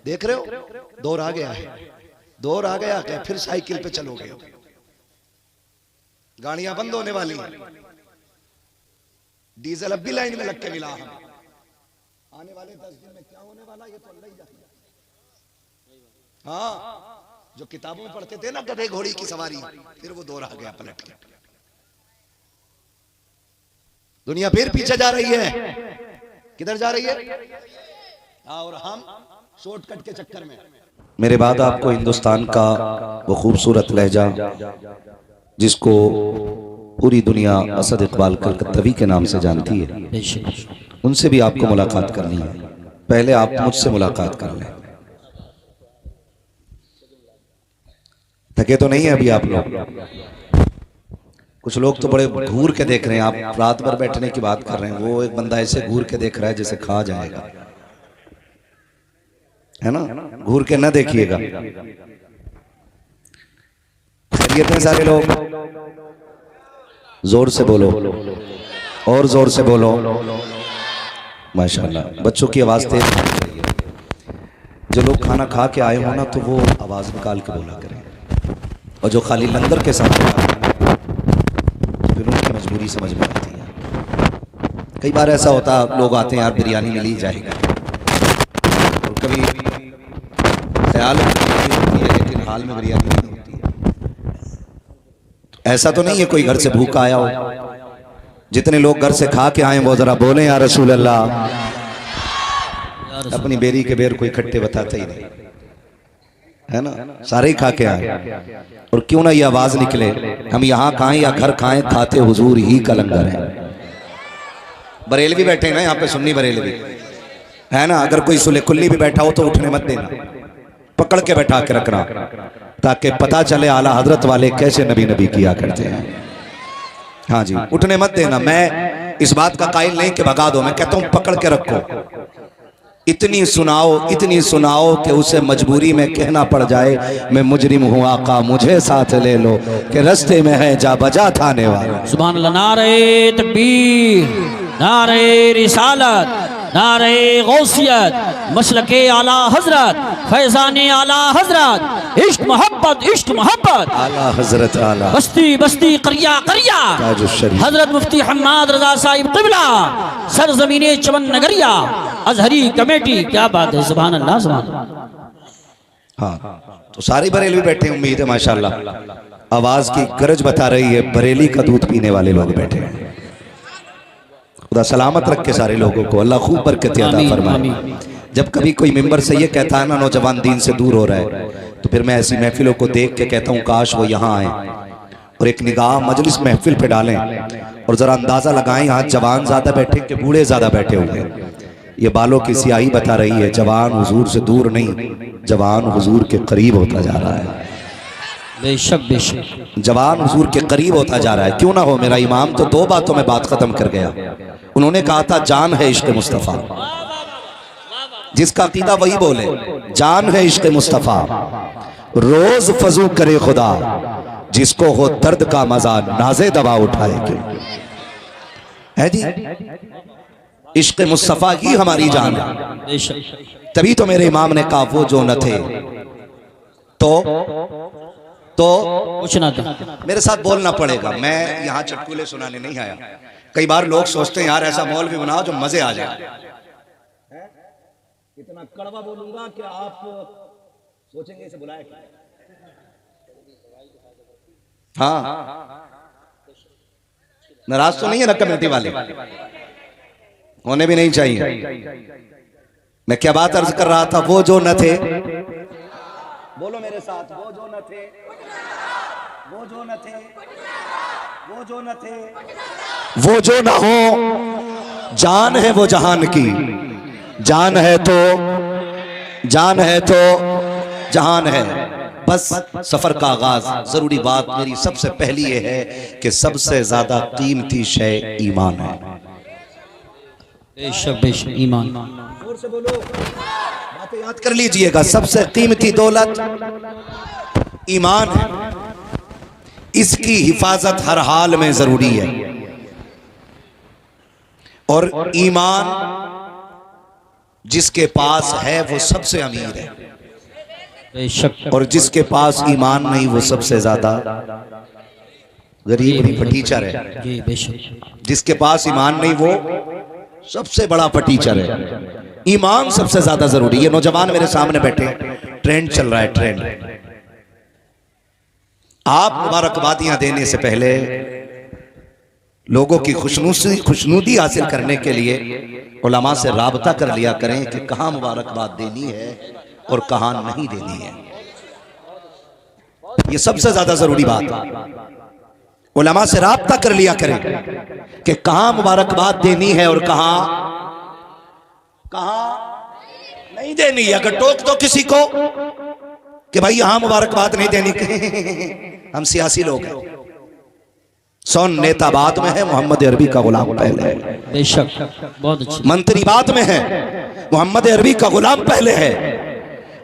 देख रहे हो, दौर आ गया है, दौर आ गया है, फिर साइकिल पे चलोगे, गाड़ियां बंद होने वाली हैं, डीजल अब भी लाइन में लग के मिला। हम आने वाले 10 दिन में क्या होने वाला ये तो अल्लाह ही जानता। हाँ, जो किताबों में पढ़ते थे ना गधे घोड़ी की सवारी, फिर वो दौर आ गया पलट के। दुनिया फिर पीछे जा रही है। किधर जा रही है? और हम शॉर्टकट के चक्कर में। मेरे बाद आपको हिंदुस्तान का वो खूबसूरत लहजा जिसको पूरी दुनिया असद इकबाल कलकत्तवी के नाम से जानती है, उनसे भी आपको मुलाकात करनी है। पहले आप मुझसे मुलाकात कर लें। थके तो नहीं है अभी आप लोग? कुछ लोग तो बड़े घूर के देख रहे हैं। आप रात भर बैठने की बात कर रहे हैं, वो एक बंदा ऐसे घूर के देख रहा है जैसे खा जाएगा, है ना? घूर के ना देखिएगा। खैरियत है सारे लोग? जोर से बोलो, और जोर से बोलो। माशाल्लाह, बच्चों की आवाज तेज है। जो लोग खाना खा के आए हो ना, तो वो आवाज निकाल के बोला करें, और जो खाली लंगर के साथ फिर उनकी मजबूरी समझ में आती है। कई बार ऐसा होता है, लोग आते हैं यार बिरयानी मिल ही जाएगा, और कभी ख्याल होती है लेकिन हाल में बिरयानी नहीं होती है। ऐसा तो नहीं है कोई घर से भूखा आया हो। जितने लोग घर से खा के आए वो जरा बोले या रसूल अल्लाह। अपनी बेरी के बेर कोई खट्टे बताते ही नहीं, है ना? सारे ही खा के आए। और क्यों ना ये आवाज निकले, हम यहाँ खाएं या घर खाएं, खाते हुजूर ही का लंगर है। बरेलवी बैठे ना यहाँ पे, सुन्नी बरेलवी, है ना? अगर कोई सुले कुल्ली भी बैठा हो तो उठने मत देना, पकड़ के बैठा के रखना, ताकि पता चले आला हजरत वाले कैसे नबी नबी किया करते हैं। हाँ जी, उठने मत देना। मैं इस बात का कायल नहीं कि भगा दो, मैं कहता हूँ पकड़ के रखो। इतनी सुनाओ कि उसे मजबूरी में कहना पड़ जाए, मैं मुजरिम हूँ आका मुझे साथ ले लो, कि रास्ते में है जा बजा थाने वाला। सुभान अल्लाह। नारे तकबीर, नारे रिसालत, नारे गौसियत, मसलके आला हजरत, फैजाने आला हजरत, इश्क मोहब्बत आला हजरत आला, बस्ती बस्ती करिया करिया, हजरत मुफ्ती हम्माद रजा साहिब क़िबला, सरजमीने चमन नगरिया, अजहरी कमेटी। क्या बात है, सुभान अल्लाह सुभान। हाँ, तो सारी बरेली बैठे, उम्मीद है माशाल्लाह आवाज की गरज बता रही है, बरेली का दूध पीने वाले लोग बैठे हैं। खुदा सलामत रख के सारे लोगों को, अल्लाह खूब बरकत अता फरमाए। जब कभी कोई मेंबर से ये कहता है ना नौजवान दीन से दूर हो रहा है, तो फिर मैं ऐसी महफिलों को देख के कहता हूँ काश वो यहाँ आए और एक निगाह मजलिस महफिल पे डालें, और जरा अंदाजा लगाएं यहाँ जवान ज्यादा बैठे कि बूढ़े ज्यादा बैठे हुए। ये बालों की सियाही बता रही है, जवान हुजूर से दूर नहीं, जवान हुजूर के करीब होता जा रहा है। बेशक बेशक, जवान हुजूर के करीब होता जा रहा है। क्यों ना हो, मेरा इमाम तो 2 बातों में बात खत्म कर गया। उन्होंने कहा था जान है इश्क मुस्तफ़ा, जिसका अकीदा वही बोले, जान है इश्क मुस्तफ़ा, रोज फजू करे खुदा, जिसको हो दर्द का मजा नाजे दवा उठाए। क्यों है जी? इश्क मुस्तफ़ा ही हमारी जान है। तभी तो मेरे इमाम ने कहा वो जो न थे तो कुछ ना था। मेरे साथ बोलना पड़ेगा, मैं यहाँ चटकुले सुनाने नहीं आया। कई बार लोग सोचते हैं यार ऐसा मौल भी बनाओ जो मजे आ जाए। इतना कड़वा बोलूंगा कि आप सोचेंगे इसे बुलाया क्या? हाँ, नाराज तो नहीं है ना कमेटी वाले? होने भी नहीं चाहिए। मैं क्या बात अर्ज कर रहा था, वो जो न थे, बोलो मेरे साथ, वो जो न थे, वो जो न थे, वो जो न थे, वो जो न हो, जान है वो जहान की, जान है तो जहान है। बस सफर का आगाज। जरूरी बात मेरी सबसे पहली ये है कि सबसे ज्यादा कीमती शय ईमान है। बेशक बेशक, ईमान। जोर से बोलो, बातें याद कर लीजिएगा, सबसे कीमती दौलत ईमान है। इसकी हिफाजत हर हाल में जरूरी है। और ईमान जिसके पास है वो सबसे अमीर है, बेशक और जिसके पास ईमान नहीं वो सबसे ज्यादा गरीब नहीं, फटीचर है। जी बेशक। जिसके पास ईमान नहीं वो सबसे बड़ा फटीचर है। ईमान सबसे ज्यादा जरूरी है। ये नौजवान मेरे सामने बैठे, ट्रेंड चल रहा है, ट्रेंड। आप मुबारकबादियां देने से पहले लोगों की खुशनुदी हासिल करने के लिए उलमा से राबता कर लिया करें कि कहां मुबारकबाद देनी है और कहां नहीं देनी है। ये सबसे ज्यादा जरूरी बात है। उलमा से राबता कर लिया करें कि कहां मुबारकबाद देनी है और कहां नहीं देनी है। अगर टोक दो किसी को कि भाई यहां मुबारकबाद नहीं देनी, हम सियासी लोग हैं। सोन नेता बाद में है, मोहम्मद अरबी का गुलाम पहले है। बेशक, बहुत अच्छी। मंत्री बाद में है, मोहम्मद अरबी का गुलाम पहले है।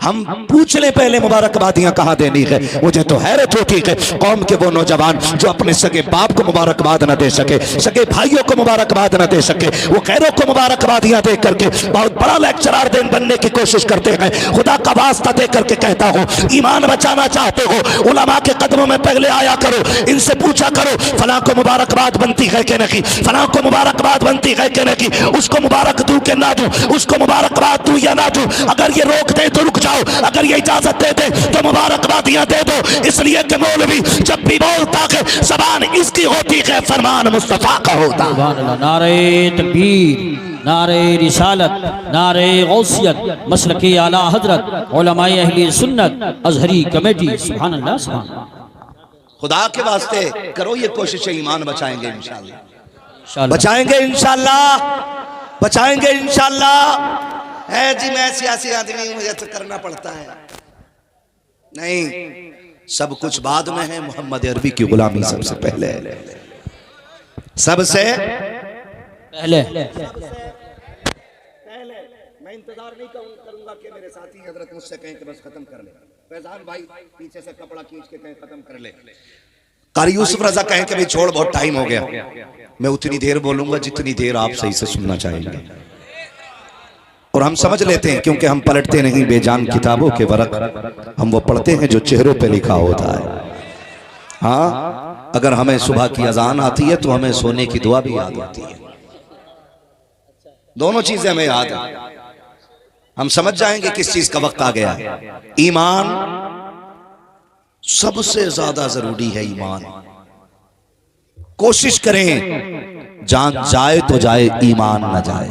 हम पूछ ले पहले मुबारकबादियां कहां देनी है। मुझे तो हैरत होती है कौम के वो नौजवान जो अपने सगे बाप को मुबारकबाद न दे सके, सगे भाइयों को मुबारकबाद न दे सके, वो गैरों को मुबारकबादियां दे करके बहुत बड़ा लेक्चरार बनने की कोशिश करते हैं। खुदा का वास्ता दे करके कहता हूं, ईमान बचाना चाहते हो उलमा के कदमों में पहले आया करो, इनसे पूछा करो फलां को मुबारकबाद बनती है कि नहीं, फलां को मुबारकबाद बनती है कि नहीं, उसको मुबारक दूं कि ना दूं, उसको मुबारकबाद दूं या ना दूं। अगर ये रोक दे तो रुक जाओ, अगर ये इजाजत दे दे तो मुबारकबादियां दे दो। इसलिए कि मौलवी जब भी बोलता है ज़बान इसकी होती है, फरमान मुस्तफा का होता। नारे तकबीर, नारे रिसालत, नारे गौसियत, मसलके आला हजरत, उलमाए अहले सुन्नत, अजहरी कमेटी। सुभान अल्लाह, सुभान अल्लाह। खुदा के वास्ते करो ये कोशिश, ईमान बचाएंगे इंशाअल्लाह, इंशाअल्लाह बचाएंगे इंशाअल्लाह, बचाएंगे इंशाअल्लाह। है जी मैं सियासी आदमी हूं, मुझे तो करना पड़ता है। नहीं, सब कुछ बाद में है। मोहम्मद अरबी की गुलामी सबसे पहले है, सबसे पहले। मैं इंतजार नहीं करूंगा कि मेरे साथी हजरत मुझसे कहें कि बस खत्म कर ले। फैजान भाई पीछे से कपड़ा खींच के कहें खत्म कर ले। कारी यूसुफ रजा कहें कि भाई छोड़, बहुत टाइम हो गया। मैं उतनी देर बोलूंगा जितनी देर आप सही से सुनना चाहेंगे। और हम समझ लेते हैं क्योंकि हम पलटते नहीं बेजान किताबों के वरक, हम वो पढ़ते हैं जो चेहरों पे लिखा होता है। हाँ, अगर हमें सुबह की अजान आती है तो हमें सोने की दुआ भी याद होती है। दोनों चीजें हमें याद है। हम समझ जाएंगे किस चीज का वक्त आ गया। ईमान सबसे ज्यादा जरूरी है। ईमान कोशिश करें जान जाए तो जाए, ईमान न जाए।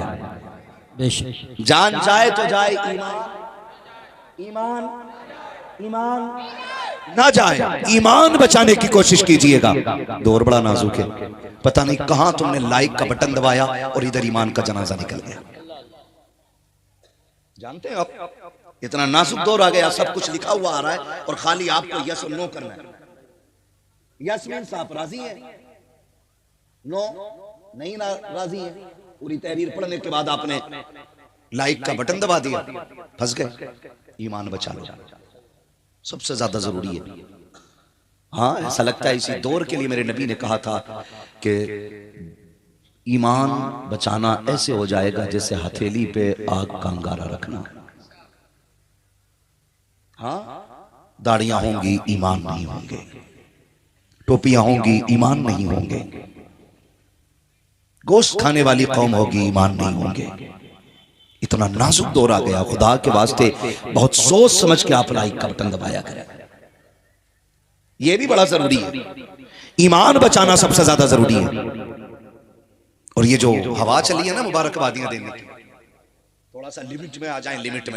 जान जाए तो जाए, ईमान ना जाए। ईमान बचाने की कोशिश कीजिएगा। दौर बड़ा नाजुक है, पता नहीं कहां तुमने लाइक का बटन दबाया और इधर ईमान का जनाजा निकल गया। जानते हैं आप, इतना नाजुक दौर आ गया, सब कुछ लिखा हुआ आ रहा है और खाली आपको यस और नो करना है। यस मीन्स आप राजी हैं, नो नहीं ना राजी है। पूरी तहरीर पढ़ने के बाद आपने लाइक का बटन दबा दिया, फंस गए। ईमान बचा लो, सबसे ज्यादा जरूरी है। हाँ, ऐसा लगता है इसी दौर के लिए मेरे नबी ने कहा था कि ईमान बचाना ऐसे हो जाएगा जैसे हथेली पे आग का अंगारा रखना। हाँ, दाढ़ियां होंगी, ईमान नहीं होंगे, टोपियां होंगी, ईमान नहीं होंगे, गोश्त खाने वाली कौम होगी, ईमान नहीं होंगे। इतना नाजुक दौर आ गया। खुदा के वास्ते बहुत सोच समझ के आप लाइक का बटन दबाया करें, यह भी बड़ा जरूरी है। ईमान बचाना सबसे ज्यादा जरूरी है। और ये जो हवा चली है ना मुबारकबादियां देने की, थोड़ा सा लिमिट में आ जाए, लिमिट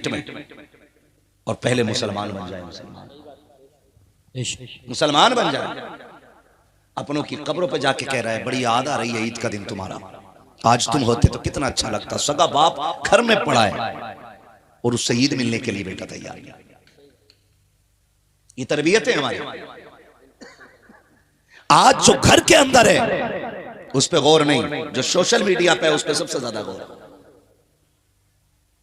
में। और पहले मुसलमान बन जाए, मुसलमान बन जाए। अपनों की कब्रों पे जाके कह रहा है बड़ी याद आ रही है ईद का दिन तुम्हारा, आज तुम होते तो कितना अच्छा लगता। सगा बाप घर में पड़ा है और उससे ईद मिलने के लिए बेटा तैयार है। ये तरबियत है हमारी। आज जो घर के अंदर है उस पे गौर नहीं, जो सोशल मीडिया पे है उस पे सबसे ज्यादा गौर।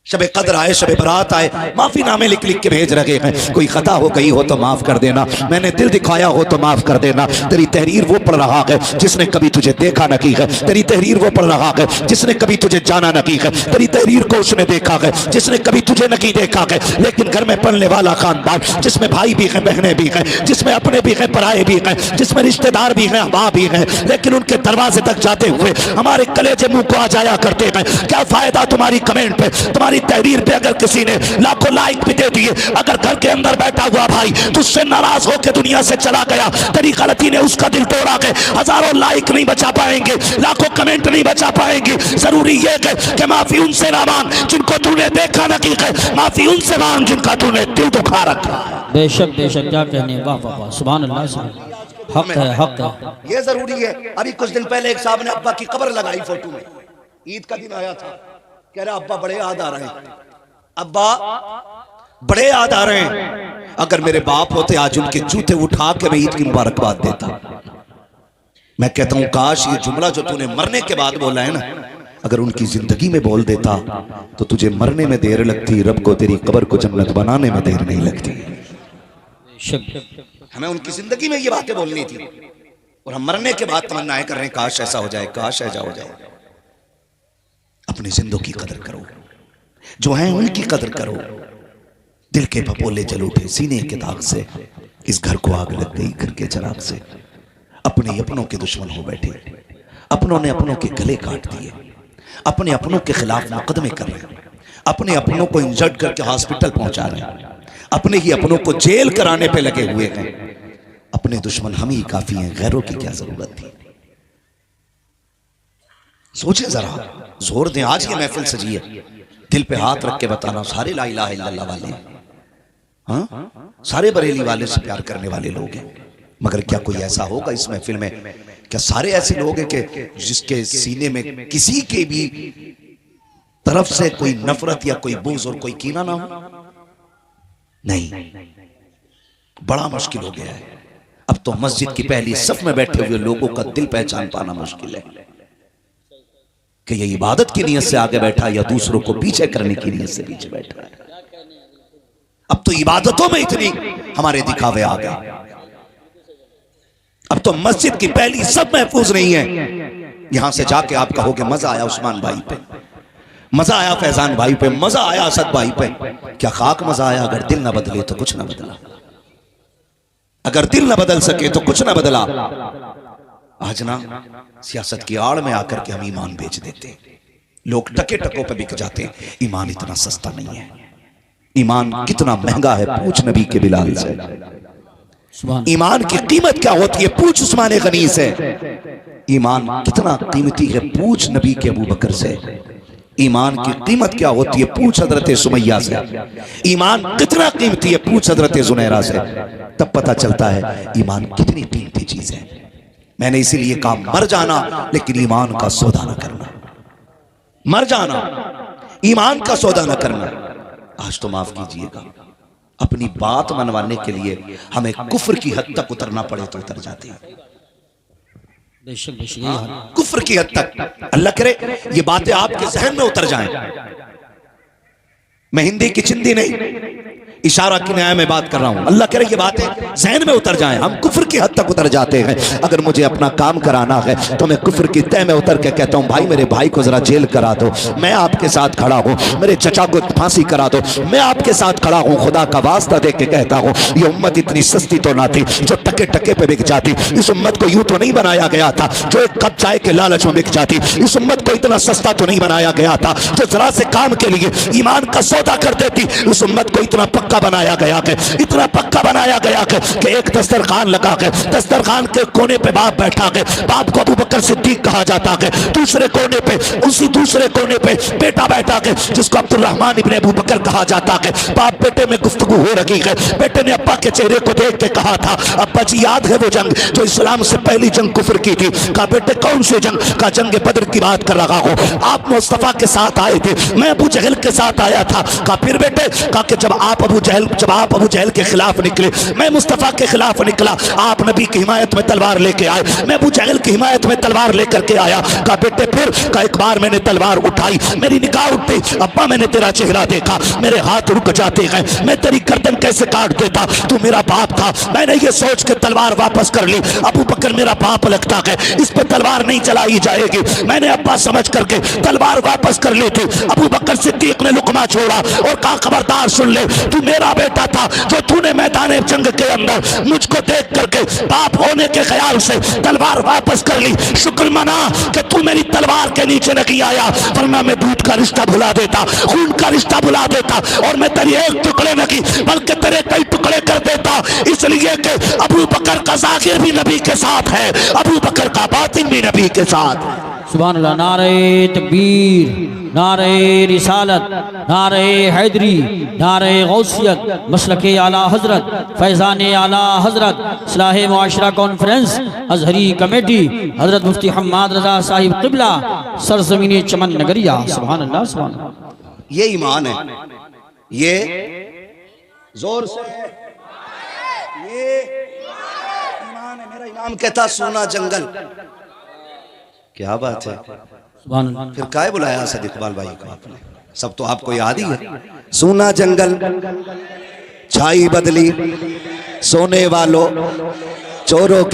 शब कदर आए, शब बरात आए, माफी नामे लिख लिख के भेज रहे हैं। कोई खता हो गई हो तो माफ कर देना, मैंने दिल दिखाया हो तो माफ कर देना। तेरी तहरीर वो पढ़ रहा है जिसने कभी तुझे देखा न की है, तेरी तहरीर वो पढ़ रहा है जिसने कभी तुझे जाना न की है, तेरी तहरीर को उसने देखा है जिसने कभी तुझे न की देखा है। लेकिन घर में पलने वाला खानदान जिसमें भाई भी हैं, बहनें भी हैं, जिसमें अपने भी हैं, पराए भी हैं, जिसमें रिश्तेदार भी हैं, माँ भी हैं, लेकिन उनके दरवाजे तक जाते हुए हमारे कलेजे मुंह को आ जाया करते हैं। क्या फायदा तुम्हारी कमेंट पे, तुम्हारी तहरीर पे अगर किसी ने लाखों लाइक भी दे दिए, अगर घर के अंदर बैठा हुआ भाई तुझसे नाराज होकर दुनिया से चला गया, तेरी गलती ने उसका दिल तोड़ा के हजारों लाइक नहीं बचा पाएंगे, लाखों कमेंट नहीं बचा पाएंगे। जरूरी ये है कि माफी उनसे ना मांग जिनको तूने देखा न की है, माफी उनसे मांग जिनका तूने दिल दुखा रखा। बेशक बेशक, क्या कहने, वाह वाह वाह, सुभान अल्लाह, सुभान। हक है, हक है। ये जरूरी है। अभी कुछ दिन पहले एक साहब ने अब्बा की कब्र लगाई फोटो में, ईद का दिन आया था, कह रहा अब्बा बड़े याद आ रहे हैं, अब्बा बड़े याद आ रहे हैं। अगर मेरे बाप होते आज उनके जूते उठा के मैं ईद की मुबारकबाद देता। मैं कहता हूं काश ये जुमला जो तूने मरने के बाद बोला है ना, अगर उनकी जिंदगी में बोल देता तो तुझे मरने में देर लगती, रब को तेरी कब्र को जन्नत बनाने में देर नहीं लगती। हमें उनकी जिंदगी में ये बातें बोलनी थी और हम मरने के बाद तमन्नाएं कर रहे हैं काश ऐसा हो जाए, काश ऐसा हो जाए। अपनी जिंदगी की कदर करो, जो है उनकी कदर करो। दिल के पपोले जल उठे सीने के दाग से, इस घर को आग लग गई घर के चराग से। अपने अपनों के दुश्मन हो बैठे, अपनों ने अपनों के गले काट दिए, अपने अपनों के खिलाफ मुकदमे कर रहे हैं, अपने अपनों को इंजर्ड करके हॉस्पिटल पहुंचा रहे हैं, अपने ही अपनों को जेल कराने पे लगे हुए हैं। अपने दुश्मन हम ही काफी हैं, गैरों की क्या जरूरत थी। सोचे जरा, जोर दें। आज ये महफिल सजी है, दिल पे हाथ रख के बताना सारे ला इलाहा इल्लल्लाह वाले हैं, हाँ सारे बरेली वाले से प्यार करने वाले लोग हैं। मगर क्या कोई ऐसा होगा इस महफिल में, क्या सारे ऐसे लोग हैं कि जिसके सीने में किसी के भी तरफ से कोई नफरत या कोई बुग़्ज़ और कोई कीना ना हो? नहीं, बड़ा मुश्किल हो गया है। अब तो मस्जिद की पहली सफ में बैठे हुए लोगों का दिल पहचान पाना मुश्किल है कि ये इबादत की नीयत से आगे बैठा या दूसरों को पीछे करने की नीयत से पीछे बैठा है। अब तो इबादतों में इतनी हमारे दिखावे आ गए, अब तो मस्जिद की पहली सब महफूज नहीं है। यहां से जाके आप कहोगे मजा आया उस्मान भाई पे, मजा आया फैजान भाई पे, मजा आया असद भाई पे। क्या खाक मजा आया? अगर दिल ना बदले तो कुछ ना बदला, अगर दिल ना बदल सके तो कुछ ना बदला। आज ना सियासत की आड़ में आकर के हम ईमान बेच देते हैं, लोग टके टकों पे बिक जाते हैं। ईमान इतना सस्ता नहीं है। ईमान कितना महंगा है, पूछ नबी के बिलाल से। ईमान की कीमत क्या होती है, पूछ उस्मान गनी से। ईमान कितना कीमती है, पूछ नबी के अबू बकर से। ईमान की कीमत क्या होती है, पूछ हजरत सुमैया से। ईमान कितना कीमती है, पूछ हजरत जुनैरा से। तब पता चलता है ईमान कितनी कीमती चीज है। मैंने इसीलिए कहा मर जाना लेकिन ईमान का सौदा न करना, मर जाना ईमान का सौदा न करना। आज तो माफ कीजिएगा, अपनी बात मनवाने के लिए हमें कुफ्र की हद तक उतरना पड़े तो उतर जाते हैं। कुफ्र की हद तक। अल्लाह करे ये बातें आपके जहन में उतर जाएं। मैं हिंदी की चिंदी नहीं, इशारा की न्याय में बात कर रहा हूं। अल्लाह करे ये बातें जहन में उतर जाएं, हम कुफ्र की हद तक उतर जाते हैं। अगर मुझे अपना काम कराना है तो मैं कुफ्र की तह में उतर के कहता हूं भाई मेरे भाई को जरा जेल करा दो, मैं आपके साथ खड़ा हूं। मेरे चचा को फांसी करा दो, मैं आपके साथ खड़ा हूं। खुदा का वास्ता दे के कहता हूं ये उम्मत इतनी सस्ती तो ना थी जो टके टके पे बिक जाती। इस उम्मत को यूं तो नहीं बनाया गया था जो एक कप चाय के लालच में बिक जाती। इस उम्मत को इतना सस्ता तो नहीं बनाया गया था जो जरा से काम के लिए ईमान का सौदा कर देती। इस उम्मत को इतना पक्का बनाया गया है, इतना पक्का बनाया गया है कि एक दस्तरखान लगा के दस्तरखान के कोने पे बाप बैठा है, बाप को अबू बकर सिद्दीक कहा जाता है। दूसरे कोने पे, उसी दूसरे कोने पे बेटा बैठा है जिसको अब्दुल रहमान इब्ने अबू बकर कहा जाता है। बाप बेटे में गुफ्तगू हो रही है। बेटे ने अब्बा के चेहरे को देख के कहा था अब्बा जी याद है वो जंग जो इस्लाम से पहली जंग कुफ्र की थी? कहा बेटे कौन सी जंग? का जंग बदर की बात कर रहा हूं। आप मुस्तफा के साथ आए थे, मैं अबू जहल के साथ आया था। कहा फिर बेटे? कहा कि जब आप अबू जब आप अबू जहल के खिलाफ निकले, मैं मुस्तफ़ा के खिलाफ निकला, आप नबी की हिमायत में तलवार लेके आए, मैं अबू जहल की हिमायत में तलवार लेकर के आया। कहा बेटे फिर, का एक बार मैंने तलवार उठाई, मेरी निगाह उठी, अब्बा मैंने तेरा चेहरा देखा, मेरे हाथ रुक जाते हैं, मैं तेरी गर्दन कैसे काट देता, तू मेरा बाप था। मैंने ये सोच के तलवार वापस कर ली, अबू बकर मेरा बाप लगता है, इस पर तलवार नहीं चलाई जाएगी। मैंने अब्बा समझ करके तलवार वापस कर ली थी। अबू बकर सिद्दीक ने लुकमा छोड़ा और कहा खबरदार सुन ले, तू मेरा बेटा था, जो तूने मैदान जंग के अंदर मुझको देख करके बाप होने के ख्याल से तलवार वापस कर ली। शुक्र मना कि तू मेरी तलवार के नीचे नहीं आया, वरना मैं दूध का रिश्ता भुला देता, खून का रिश्ता भुला देता, और मैं तेरी एक टुकड़े नहीं बल्कि तेरे कई टुकड़े कर देता। इसलिए कि अबू बकर का ज़ाहिर भी नबी के साथ है, अबू बकर का बातिन भी नबी के साथ। सुभान अल्लाह। नारे तकबीर, नारे रिसालत, नारे हैदरी, नारे गौसियत, मसलके आला हजरत, फैज़ान आला हजरत, इस्लाह मुआशरा कॉन्फ्रेंस, अजहरी कमेटी, हजरत मुफ्ती हम्माद रजा साहिब क़िबला, सरज़मीन चमन नगरिया। सुभान अल्लाह, सुभान अल्लाह। ये ईमान है, ये जोर से है, ये ईमान है। मेरा इमाम कहता सोना जंगल, क्या बात है। सुभान अल्लाह। फिर काहे बुलाया असद इकबाल भाई को आपने, सब तो आपको याद ही है। सोना जंगल छाई बदली, सोने वालों चोरों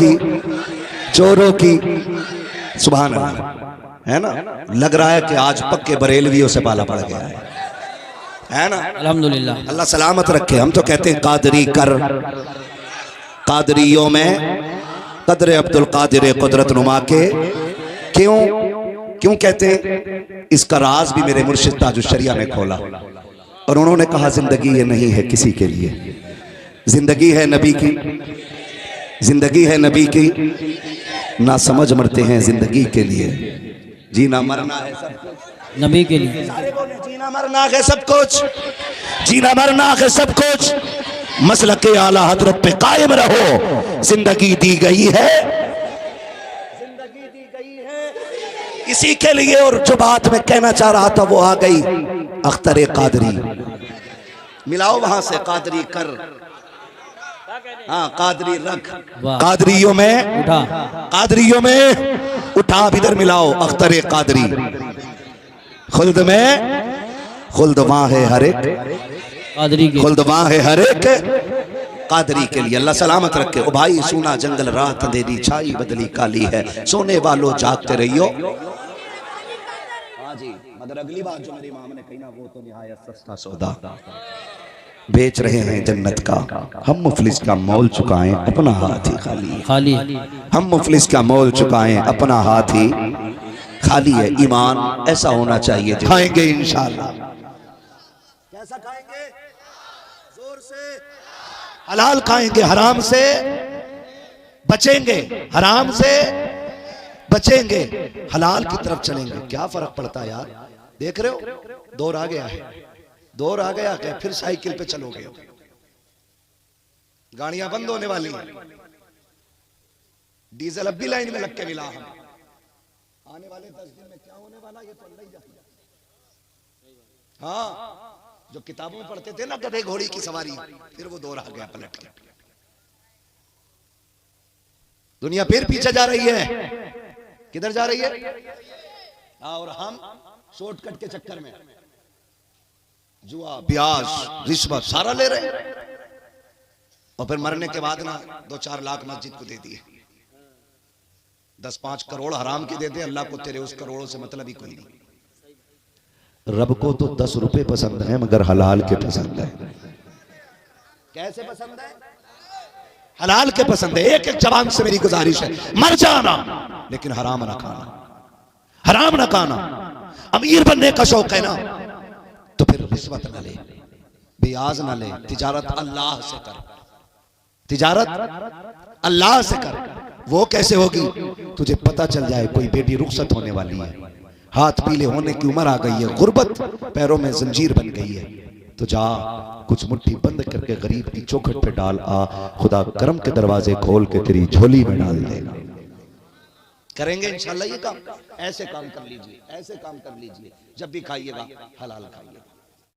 की सुभान अल्लाह, है ना। लग रहा है कि आज पक्के बरेलवियों से पाला पड़ गया है ना। अल्हम्दुलिल्लाह। अल्लाह सलामत रखे। हम तो कहते हैं कादरी कर, कादरियों में कदर अब्दुल कादिर कुदरत नुमा के। क्यों कहते हैं, इसका राज भी मेरे मुर्शिद ताजुश शरिया ने खोला, और उन्होंने कहा जिंदगी ये नहीं है किसी के लिए, जिंदगी है नबी की, जिंदगी है नबी की, ना समझ मरते हैं जिंदगी के लिए, जीना मरना है सब कुछ नबी के लिए। सारे बोले जीना मरना है सब कुछ, जीना मरना है सब कुछ, मसलक आला हजरत पे कायम रहो, जिंदगी दी गई है, जिंदगी दी गई है इसी के लिए। और जो बात मैं कहना चाह रहा था वो आ गई, अख्तर कादरी। मिलाओ वहां से कादरी कर, हाँ कादरी रख, कादरियों में उठा, कादरियों में उठा, इधर मिलाओ अख्तर कादरी। खुल्द में खुल्द वहां है हर एक कादरी के, खुल्द वहां है हर एक कादरी के लिए। अल्लाह सलामत रखे। ओ भाई सोना जंगल रात अंधेरी छाई बदली काली है, सोने वालों जागते रहियो। हाँ जी, मगर अगली बात जो मेरे इमाम ने कही ना, वो तो निहायत सस्ता सौदा। बेच रहे हैं जन्नत का हम, मुफलिस का मोल चुकाएं अपना हाथ ही खाली, खाली। हम मुफलिस का मोल चुकाएं अपना हाथ ही खाली है। ईमान ऐसा होना चाहिए, खाएंगे इंशाअल्लाह। कैसा खाएंगे? जोर से हलाल खाएंगे, हराम से बचेंगे, हराम से बचेंगे, हलाल की तरफ चलेंगे। क्या फर्क पड़ता है यार, देख रहे हो दौर आ गया है, दौर आ गया है, फिर साइकिल पे चलोगे, गाड़ियां बंद होने वाली हैं, डीजल अब भी लाइन में लग के मिला। हम आने वाले 10 दिन में क्या होने वाला, ये तो अल्लाह ही जानता है। हाँ, जो किताबों में पढ़ते थे ना गधे घोड़ी की सवारी, फिर वो दौर आ गया पलट के। दुनिया फिर पीछे जा रही है, किधर जा रही है? और हम शॉर्टकट के चक्कर में जुआ, ब्याज, रिश्वत सारा ले रहे हैं, और फिर मरने के बाद ना 2-4 लाख मस्जिद को दे दिए, 10-5 करोड़ हराम की दे दे, अल्लाह को तेरे उस करोड़ों से मतलब ही कोई नहीं। रब को तो 10 रुपए पसंद है, मगर हलाल के पसंद है। कैसे पसंद है? हलाल के पसंद है। एक एक जवान से मेरी गुजारिश है, मर जाना लेकिन हराम ना खाना, हराम ना खाना। अमीर बनने का शौक है ना, तो फिर रिश्वत ना ले, ब्याज ना ले, तिजारत अल्लाह से कर, तिजारत अल्लाह से कर। वो कैसे होगी? तुझे पता चल जाए कोई बेटी रुखसत होने वाली है, हाथ पीले होने की उम्र आ गई है, गुर्बत पैरों में जंजीर बन गई है, तो जा कुछ मुट्ठी बंद करके गरीब की चौखट पे डाल आ, खुदा करम के दरवाजे खोल के तेरी झोली में डाल देगा। करेंगे इंशाल्लाह ये काम। ऐसे काम कर लीजिए, ऐसे काम कर लीजिए, जब भी खाइएगा हलाल खाइए।